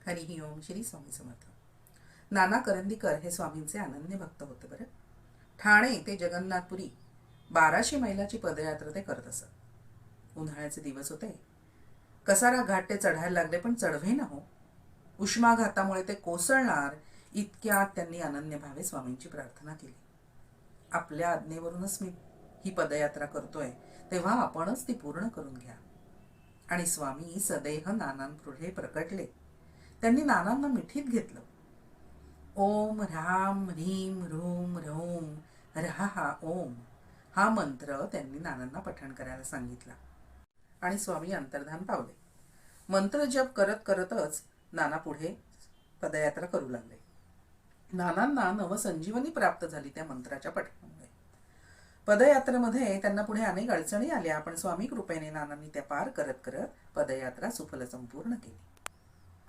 हरिही ओम. श्री स्वामी समर्थ. नाना करंदीकर हे स्वामींचे अनन्य भक्त होते. बरं, ठाणे ते जगन्नाथपुरी 1200 मैलाची पदयात्रा ते करत असत. उन्हाळ्याचे दिवस होते. कसारा घाट ते चढायला लागले, पण चढवे न हो. उष्माघातामुळे ते कोसळणार इतक्यात त्यांनी अनन्य भावे स्वामींची प्रार्थना केली. आपल्या आज्ञेवरूनच मी ही पदयात्रा करतोय, तेव्हा आपणच ती पूर्ण करून घ्या. आणि स्वामी सदेह नानांपुढे प्रकटले. त्यांनी नानांना मिठीत घेतलं. ओम ह्राम ह्रीम ह्रूम ह्रौम ह्रहा ओम हा मंत्र त्यांनी नानांना पठण करायला सांगितला आणि स्वामी अंतर्धान पावले. मंत्र जप करत करतच नाना पुढे पदयात्रा करू लागले. नानांना नवसंजीवनी प्राप्त झाली त्या मंत्राच्या पठणामुळे. पदयात्रेमध्ये त्यांना पुढे अनेक अडचणी आल्या, पण स्वामी कृपेने नानांनी त्या पार करत करत पदयात्रा सुफल संपूर्ण केली.